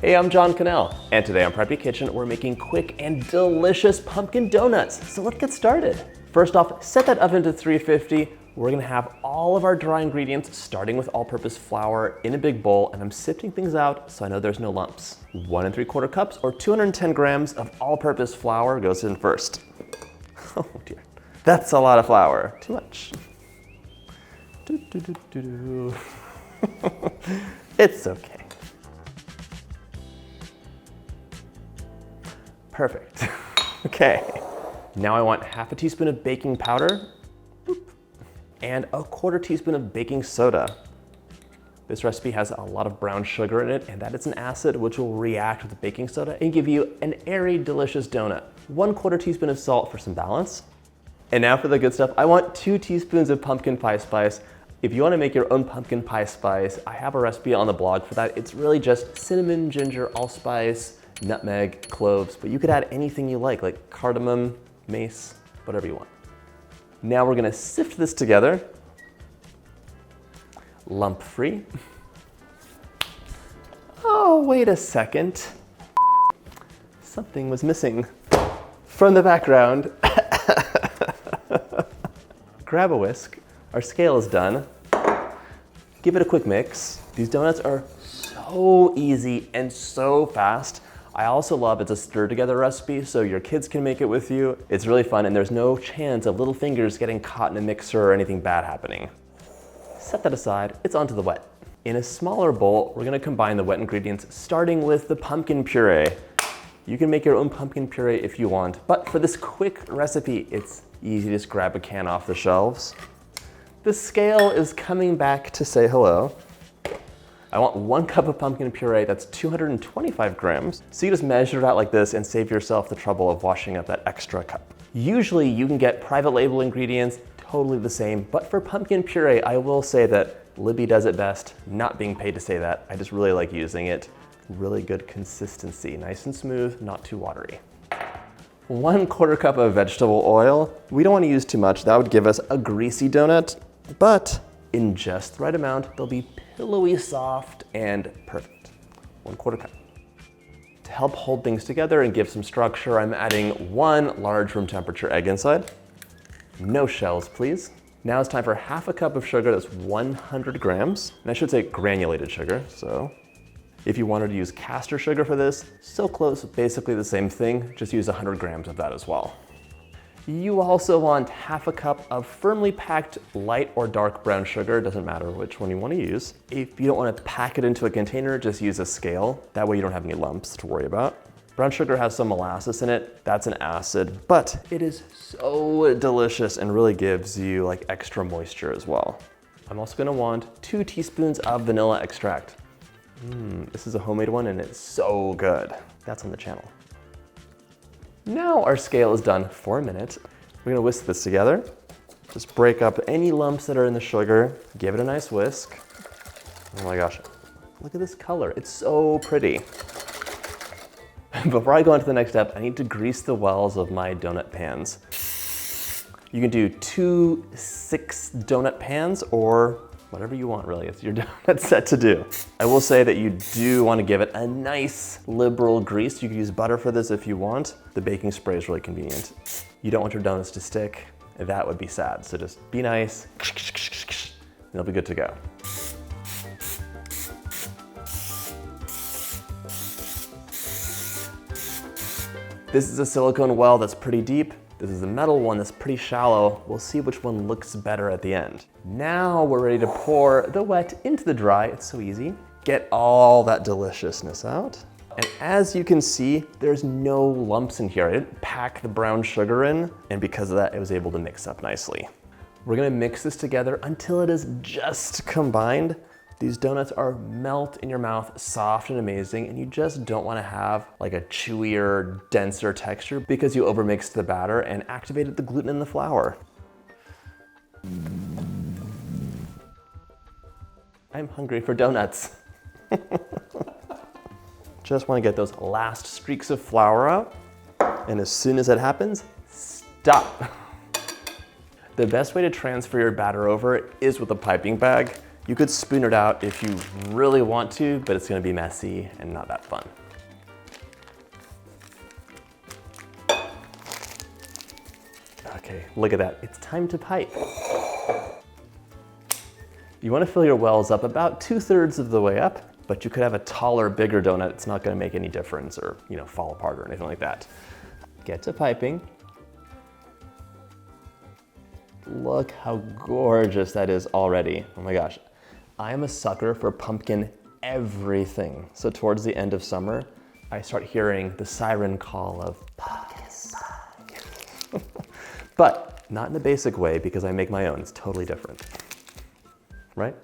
Hey, I'm John Cannell, and today on Preppy Kitchen, we're making quick and delicious pumpkin donuts. So let's get started. First off, set that oven to 350. We're gonna have all of our dry ingredients, starting with all-purpose flour in a big bowl, and I'm sifting things out so I know there's no lumps. 1 3/4 cups or 210 grams of all-purpose flour goes in first. Oh dear, that's a lot of flour, too much. It's okay. Perfect. Okay. Now I want half a teaspoon of baking powder and a 1/4 teaspoon of baking soda. This recipe has a lot of brown sugar in it, and that is an acid which will react with the baking soda and give you an airy, delicious donut. 1/4 teaspoon of salt for some balance. And now for the good stuff, I want 2 teaspoons of pumpkin pie spice. If you want to make your own pumpkin pie spice, I have a recipe on the blog for that. It's really just cinnamon, ginger, allspice, nutmeg, cloves, but you could add anything you like cardamom, mace, whatever you want. Now we're gonna sift this together, lump-free. Oh, wait a second. Something was missing from the background. Grab a whisk. Our scale is done. Give it a quick mix. These donuts are so easy and so fast. I also love it's a stir together recipe, so your kids can make it with you. It's really fun, and there's no chance of little fingers getting caught in a mixer or anything bad happening. Set that aside, it's onto the wet. In a smaller bowl, we're gonna combine the wet ingredients, starting with the pumpkin puree. You can make your own pumpkin puree if you want, but for this quick recipe, it's easy to just grab a can off the shelves. The scale is coming back to say hello. I want 1 cup of pumpkin puree, that's 225 grams. So you just measure it out like this and save yourself the trouble of washing up that extra cup. Usually you can get private label ingredients, totally the same, but for pumpkin puree, I will say that Libby does it best, not being paid to say that. I just really like using it. Really good consistency, nice and smooth, not too watery. 1/4 cup of vegetable oil. We don't want to use too much, that would give us a greasy donut, but in just the right amount, they'll be pillowy soft and perfect. 1/4 cup. To help hold things together and give some structure, I'm adding 1 large room temperature egg inside. No shells, please. Now it's time for half a cup of sugar, that's 100 grams. And I should say granulated sugar, so. If you wanted to use caster sugar for this, so close, basically the same thing, just use 100 grams of that as well. You also want half a cup of firmly packed light or dark brown sugar, doesn't matter which one you want to use. If you don't want to pack it into a container, just use a scale. That way you don't have any lumps to worry about. Brown sugar has some molasses in it, that's an acid, but it is so delicious and really gives you extra moisture as well. I'm also gonna want 2 teaspoons of vanilla extract. This is a homemade one and it's so good. That's on the channel. Now our scale is done for a minute. We're gonna whisk this together. Just break up any lumps that are in the sugar. Give it a nice whisk. Oh my gosh, look at this color. It's so pretty. Before I go on to the next step, I need to grease the wells of my donut pans. You can do 2 6 donut pans or whatever you want, really. It's your donut set to do. I will say that you do want to give it a nice liberal grease. You could use butter for this if you want. The baking spray is really convenient. You don't want your donuts to stick. That would be sad. So just be nice, and they'll be good to go. This is a silicone well that's pretty deep. This is a metal one that's pretty shallow. We'll see which one looks better at the end. Now we're ready to pour the wet into the dry. It's so easy. Get all that deliciousness out. And as you can see, there's no lumps in here. I didn't pack the brown sugar in, and because of that, it was able to mix up nicely. We're gonna mix this together until it is just combined. These donuts are melt in your mouth, soft and amazing, and you just don't want to have a chewier, denser texture because you overmixed the batter and activated the gluten in the flour. I'm hungry for donuts. Just want to get those last streaks of flour out, and as soon as that happens, stop. The best way to transfer your batter over is with a piping bag. You could spoon it out if you really want to, but it's gonna be messy and not that fun. Okay, look at that. It's time to pipe. You wanna fill your wells up about 2/3 of the way up, but you could have a taller, bigger donut. It's not gonna make any difference or fall apart or anything like that. Get to piping. Look how gorgeous that is already. Oh my gosh. I am a sucker for pumpkin everything. So towards the end of summer, I start hearing the siren call of pumpkins. But not in a basic way because I make my own. It's totally different, right?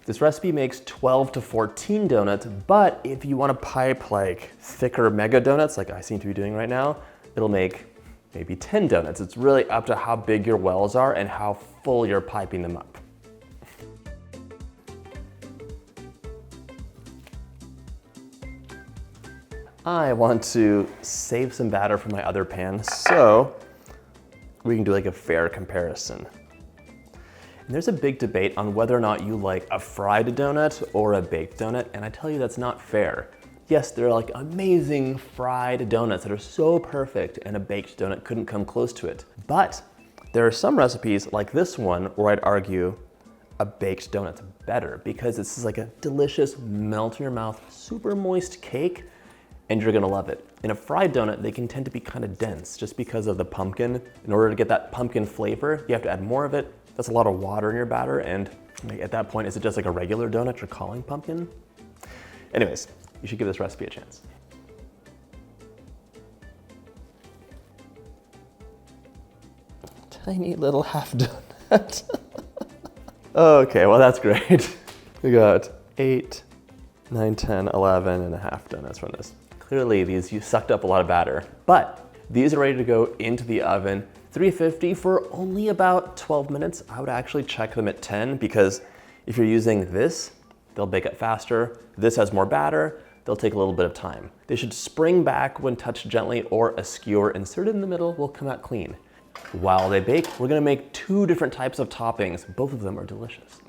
This recipe makes 12 to 14 donuts, but if you want to pipe like thicker mega donuts like I seem to be doing right now, it'll make maybe 10 donuts. It's really up to how big your wells are and how full you're piping them up. I want to save some batter for my other pan so we can do like a fair comparison. And there's a big debate on whether or not you like a fried donut or a baked donut, and I tell you that's not fair. Yes, there are like amazing fried donuts that are so perfect and a baked donut couldn't come close to it. But there are some recipes like this one where I'd argue a baked donut's better because this is like a delicious, melt in your mouth, super moist cake, and you're gonna love it. In a fried donut, they can tend to be kind of dense just because of the pumpkin. In order to get that pumpkin flavor, you have to add more of it. That's a lot of water in your batter, and at that point, is it just like a regular donut you're calling pumpkin? Anyways, you should give this recipe a chance. Tiny little half donut. Okay, well that's great. We got 8, 9, 10, 11 and a half donuts from this. Clearly you sucked up a lot of batter, but these are ready to go into the oven, 350 for only about 12 minutes. I would actually check them at 10 because if you're using this, they'll bake up faster. This has more batter, they'll take a little bit of time. They should spring back when touched gently, or a skewer inserted in the middle will come out clean. While they bake, we're gonna make 2 different types of toppings. Both of them are delicious.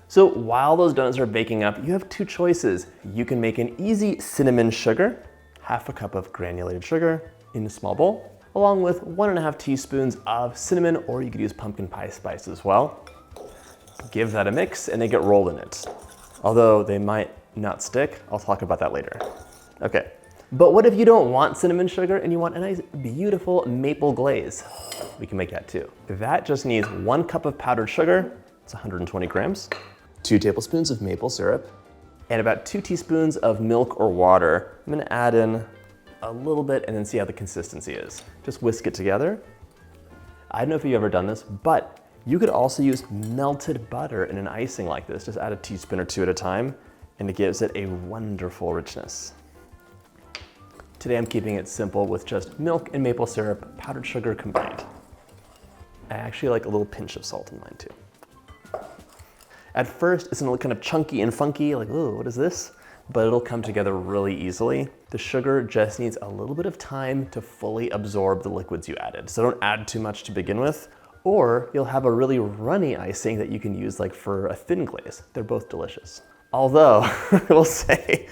So while those donuts are baking up, you have 2 choices. You can make an easy cinnamon sugar, 1/2 cup of granulated sugar in a small bowl, along with 1.5 teaspoons of cinnamon, or you could use pumpkin pie spice as well. Give that a mix and they get rolled in it. Although they might not stick, I'll talk about that later. Okay, but what if you don't want cinnamon sugar and you want a nice, beautiful maple glaze? We can make that too. That just needs 1 cup of powdered sugar, it's 120 grams, 2 tablespoons of maple syrup, and about 2 teaspoons of milk or water. I'm gonna add in a little bit and then see how the consistency is. Just whisk it together. I don't know if you've ever done this, but you could also use melted butter in an icing like this. Just add a teaspoon or 2 at a time, and it gives it a wonderful richness. Today I'm keeping it simple with just milk and maple syrup, powdered sugar combined. I actually like a little pinch of salt in mine too. At first, it's gonna look kind of chunky and funky, like, oh, what is this? But it'll come together really easily. The sugar just needs a little bit of time to fully absorb the liquids you added. So don't add too much to begin with, or you'll have a really runny icing that you can use like for a thin glaze. They're both delicious. Although, I will say,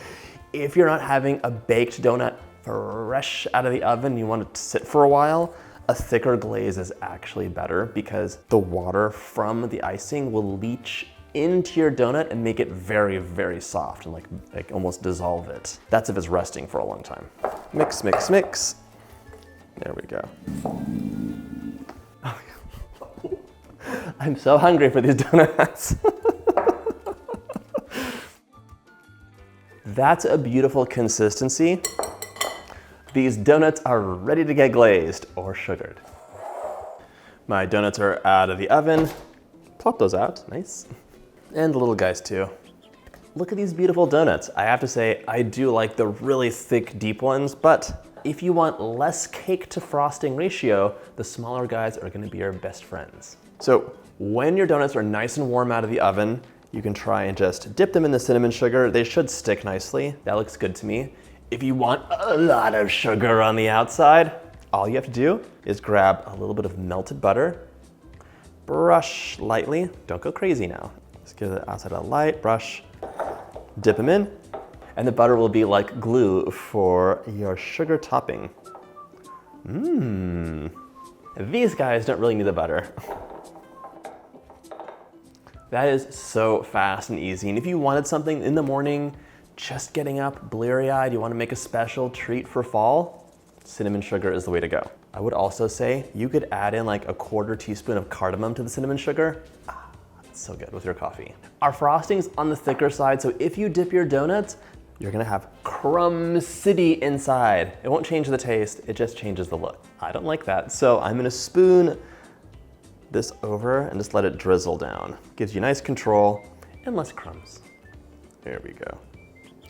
if you're not having a baked donut fresh out of the oven, you want it to sit for a while, a thicker glaze is actually better because the water from the icing will leach into your donut and make it very, very soft and like almost dissolve it. That's if it's resting for a long time. Mix, mix, mix. There we go. I'm so hungry for these donuts. That's a beautiful consistency. These donuts are ready to get glazed or sugared. My donuts are out of the oven. Plop those out, nice. And the little guys too. Look at these beautiful donuts. I have to say, I do like the really thick, deep ones, but if you want less cake to frosting ratio, the smaller guys are gonna be your best friends. So when your donuts are nice and warm out of the oven, you can try and just dip them in the cinnamon sugar. They should stick nicely. That looks good to me. If you want a lot of sugar on the outside, all you have to do is grab a little bit of melted butter, brush lightly. Don't go crazy now. Just get it outside of the light, brush, dip them in, and the butter will be like glue for your sugar topping. These guys don't really need the butter. That is so fast and easy. And if you wanted something in the morning, just getting up, bleary-eyed, you want to make a special treat for fall, cinnamon sugar is the way to go. I would also say you could add in like a 1/4 teaspoon of cardamom to the cinnamon sugar. It's so good with your coffee. Our frosting's on the thicker side, so if you dip your donuts, you're gonna have crumb city inside. It won't change the taste, it just changes the look. I don't like that, so I'm gonna spoon this over and just let it drizzle down. Gives you nice control and less crumbs. There we go.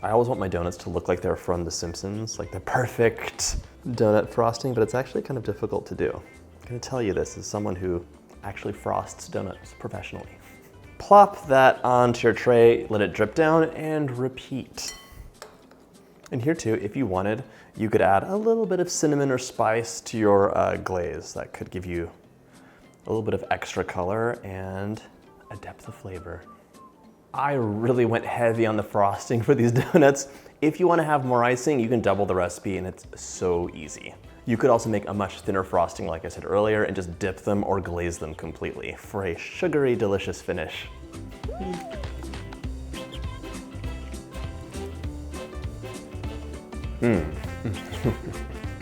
I always want my donuts to look like they're from The Simpsons, like the perfect donut frosting, but it's actually kind of difficult to do. I'm gonna tell you this as someone who actually frosts donuts professionally. Plop that onto your tray, let it drip down, and repeat. And here too, if you wanted, you could add a little bit of cinnamon or spice to your glaze. That could give you a little bit of extra color and a depth of flavor. I really went heavy on the frosting for these donuts. If you want to have more icing, you can double the recipe and it's so easy. You could also make a much thinner frosting, like I said earlier, and just dip them or glaze them completely for a sugary, delicious finish.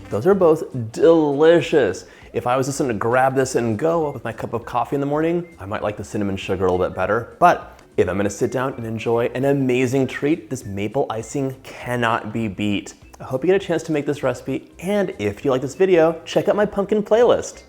Those are both delicious. If I was just gonna grab this and go with my cup of coffee in the morning, I might like the cinnamon sugar a little bit better. But if I'm gonna sit down and enjoy an amazing treat, this maple icing cannot be beat. I hope you get a chance to make this recipe, and if you like this video, check out my pumpkin playlist.